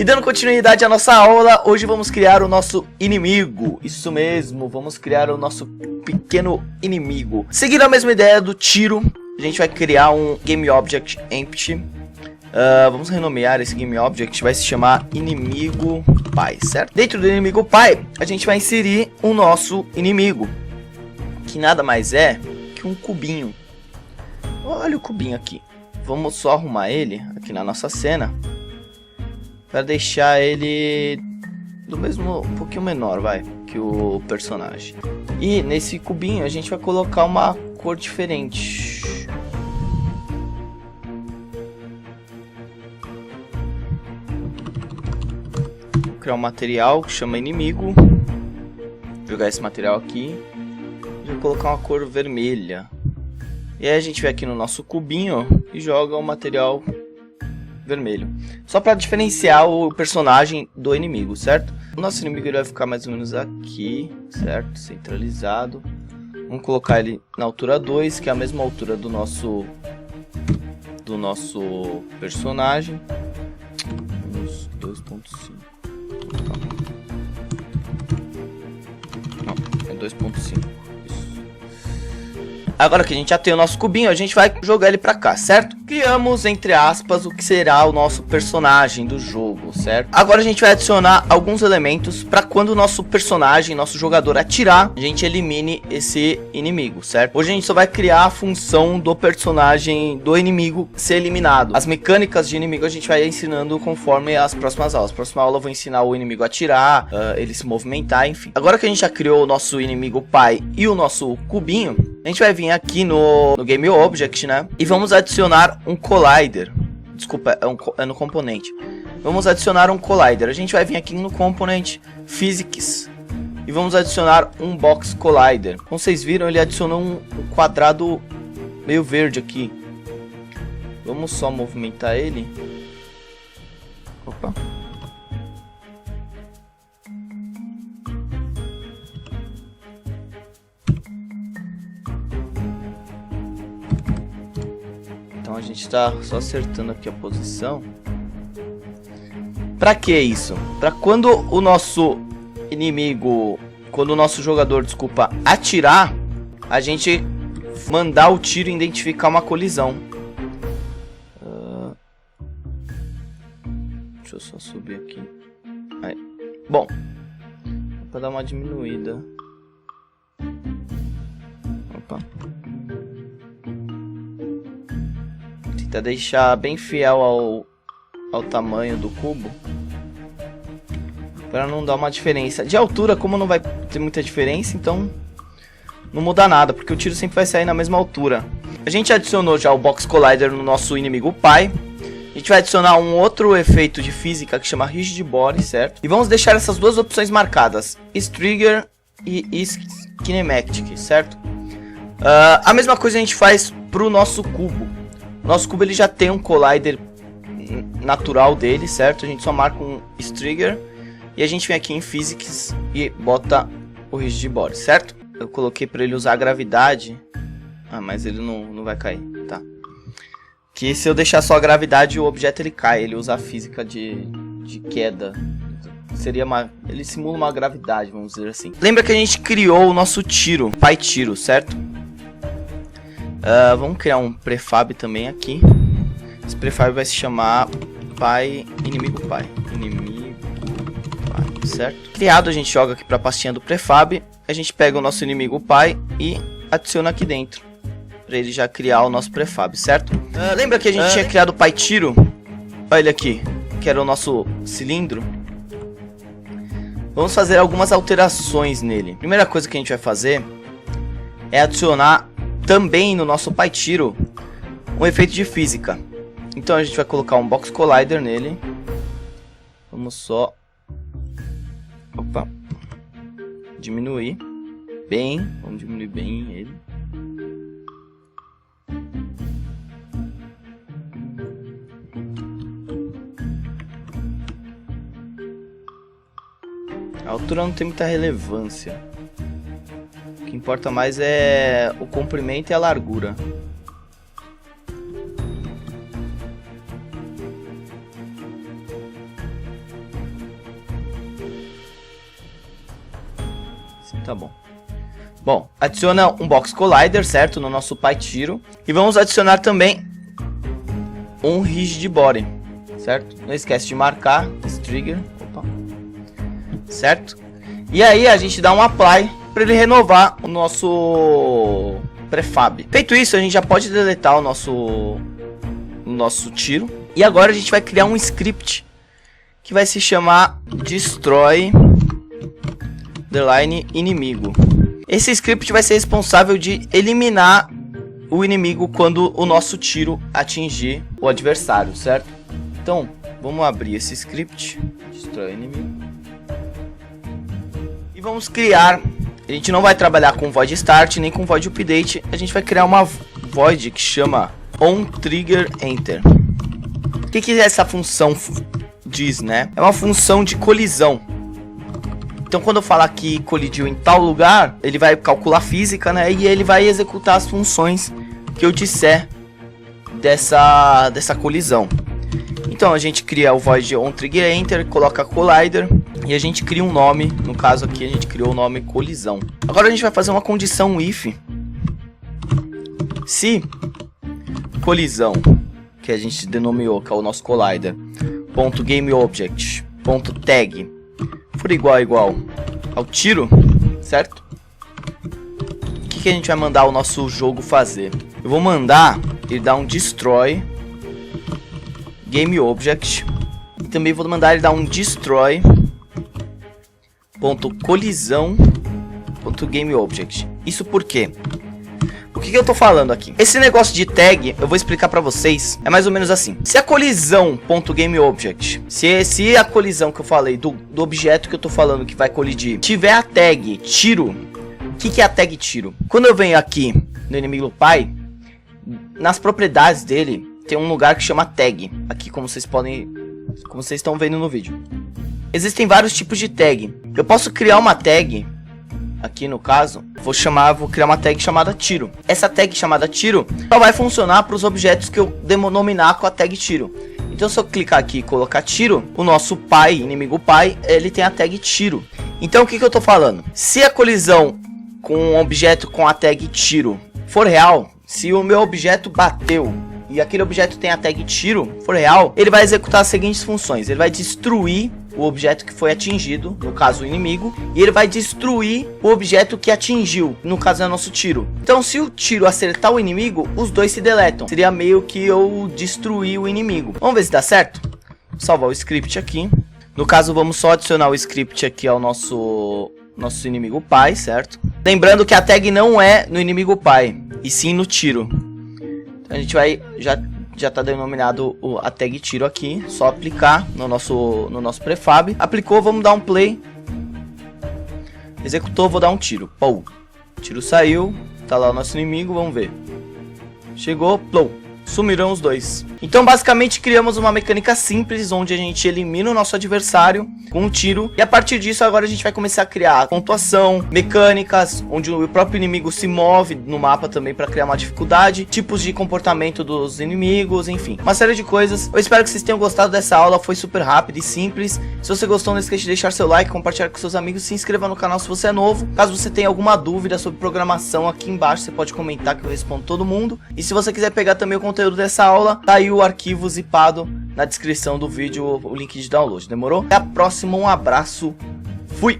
E dando continuidade à nossa aula, hoje vamos criar o nosso inimigo. Isso mesmo, vamos criar o nosso pequeno inimigo. Seguindo a mesma ideia do tiro, a gente vai criar um GameObject empty. Vamos renomear esse GameObject, vai se chamar inimigo pai, certo? Dentro do inimigo pai, a gente vai inserir o nosso inimigo, que nada mais é que um cubinho. Olha o cubinho aqui. Vamos só arrumar ele aqui na nossa cena para deixar ele do mesmo, um pouquinho menor, vai, que o personagem. E nesse cubinho a gente vai colocar uma cor diferente. Vou criar um material que chama inimigo. Vou jogar esse material aqui e vou colocar uma cor vermelha. E aí a gente vem aqui no nosso cubinho e joga o material vermelho. Só para diferenciar o personagem do inimigo, certo? O nosso inimigo ele vai ficar mais ou menos aqui, certo? Centralizado. Vamos colocar ele na altura 2, que é a mesma altura do nosso personagem. Uns 2.5. Não, é 2.5. Agora que a gente já tem o nosso cubinho, a gente vai jogar ele pra cá, certo? Criamos, entre aspas, o que será o nosso personagem do jogo, certo? Agora a gente vai adicionar alguns elementos para quando o nosso personagem, nosso jogador atirar, a gente elimine esse inimigo, certo? Hoje a gente só vai criar a função do personagem do inimigo ser eliminado. As mecânicas de inimigo a gente vai ensinando conforme as próximas aulas. Na próxima aula eu vou ensinar o inimigo a atirar, ele se movimentar, enfim. Agora que a gente já criou o nosso inimigo pai e o nosso cubinho, a gente vai vir aqui no GameObject, né? E vamos adicionar um collider. Desculpa, é no componente. Vamos adicionar um collider. A gente vai vir aqui no componente Physics e vamos adicionar um box collider. Como vocês viram, ele adicionou um quadrado meio verde aqui. Vamos só movimentar ele. Opa. Então a gente está só acertando aqui a posição. Para que isso? Para quando o nosso inimigo, quando o nosso jogador, desculpa, atirar, a gente mandar o tiro e identificar uma colisão. Deixa eu só subir aqui. Aí. Bom, para dar uma diminuída. Opa. Tentar deixar bem fiel ao tamanho do cubo, para não dar uma diferença. De altura, como não vai ter muita diferença, então não muda nada, porque o tiro sempre vai sair na mesma altura. A gente adicionou já o Box Collider no nosso inimigo pai. A gente vai adicionar um outro efeito de física que chama Rigid Body, certo? E vamos deixar essas duas opções marcadas, Trigger e Kinematic, certo? A mesma coisa a gente faz para o nosso cubo. O nosso cubo ele já tem um collider natural dele, certo? A gente só marca um Trigger e a gente vem aqui em Physics e bota o Rigid Body, certo? Eu coloquei para ele usar a gravidade. Ah, mas ele não vai cair, tá? Que se eu deixar só a gravidade, o objeto ele cai. Ele usa a física de queda. Seria ele simula uma gravidade, vamos dizer assim. Lembra que a gente criou o nosso tiro, pai tiro, certo? Vamos criar um prefab também aqui. Esse prefab vai se chamar inimigo pai, certo? Criado, a gente joga aqui para a pastinha do prefab. A gente pega o nosso inimigo pai e adiciona aqui dentro, para ele já criar o nosso prefab, certo? Lembra que a gente tinha criado o pai tiro? Olha ele aqui, que era o nosso cilindro. Vamos fazer algumas alterações nele. Primeira coisa que a gente vai fazer é adicionar também no nosso pai tiro um efeito de física. Então a gente vai colocar um Box Collider nele. Vamos só diminuir bem. Vamos diminuir bem ele. A altura não tem muita relevância. O que importa mais é o comprimento e a largura. Tá bom. Bom, adiciona um Box Collider, certo? No nosso pai tiro. E vamos adicionar também um Rigid Body, certo? Não esquece de marcar esse trigger. Opa. Certo? E aí a gente dá um apply para ele renovar o nosso prefab. Feito isso, a gente já pode deletar o nosso tiro. E agora a gente vai criar um script que vai se chamar Destroy _ inimigo. Esse script vai ser responsável de eliminar o inimigo quando o nosso tiro atingir o adversário, certo? Então, vamos abrir esse script, Destroy inimigo. E vamos criar, a gente não vai trabalhar com void start nem com void update, a gente vai criar uma void que chama onTriggerEnter. O que essa função diz, né? É uma função de colisão. Então quando eu falar que colidiu em tal lugar, ele vai calcular a física, né? E ele vai executar as funções que eu disser dessa colisão. Então a gente cria o void onTriggerEnter, coloca collider e a gente cria um nome. No caso aqui a gente criou o nome colisão. Agora a gente vai fazer uma condição if. Se colisão, que a gente denominou, que é o nosso collider, .GameObject.tag for igual ao tiro, certo? O que a gente vai mandar o nosso jogo fazer? Eu vou mandar ele dar um destroy GameObject e também vou mandar ele dar um destroy .colisão.GameObject. Isso por quê? O que eu tô falando aqui? Esse negócio de tag, eu vou explicar pra vocês. É mais ou menos assim. Se a colisão.GameObject, se a colisão que eu falei, do objeto que eu tô falando que vai colidir, tiver a tag tiro, o que é a tag tiro? Quando eu venho aqui no inimigo pai, nas propriedades dele, tem um lugar que chama tag. Aqui, como vocês estão vendo no vídeo. Existem vários tipos de tag. Eu posso criar uma tag. Aqui no caso, vou criar uma tag chamada tiro. Essa tag chamada tiro só vai funcionar para os objetos que eu denominar com a tag tiro. Então se eu clicar aqui e colocar tiro, o nosso pai, inimigo pai, ele tem a tag tiro. Então o que eu tô falando? Se a colisão com um objeto com a tag tiro for real, se o meu objeto bateu e aquele objeto tem a tag tiro for real, ele vai executar as seguintes funções. Ele vai destruir o objeto que foi atingido, no caso o inimigo, e ele vai destruir o objeto que atingiu, no caso é nosso tiro. Então se o tiro acertar o inimigo, os dois se deletam. Seria meio que eu destruir o inimigo. Vamos ver se dá certo? Vou salvar o script aqui. No caso vamos só adicionar o script aqui ao nosso inimigo pai, certo? Lembrando que a tag não é no inimigo pai, e sim no tiro. Então a gente vai já está denominado a tag tiro aqui, só aplicar no nosso prefab. Aplicou, vamos dar um play. Executou, vou dar um tiro. Pou. Tiro saiu, tá lá o nosso inimigo, vamos ver. Chegou, plou. Sumiram os dois. Então basicamente criamos uma mecânica simples onde a gente elimina o nosso adversário com um tiro. E a partir disso agora a gente vai começar a criar pontuação, mecânicas, onde o próprio inimigo se move no mapa também para criar uma dificuldade, tipos de comportamento dos inimigos, enfim, uma série de coisas. Eu espero que vocês tenham gostado dessa aula, foi super rápida e simples. Se você gostou, não esqueça de deixar seu like, compartilhar com seus amigos, se inscreva no canal se você é novo. Caso você tenha alguma dúvida sobre programação, aqui embaixo você pode comentar que eu respondo todo mundo. E se você quiser pegar também o conteúdo dessa aula, tá aí o arquivo zipado na descrição do vídeo, o link de download. Demorou? Até a próxima, um abraço, fui!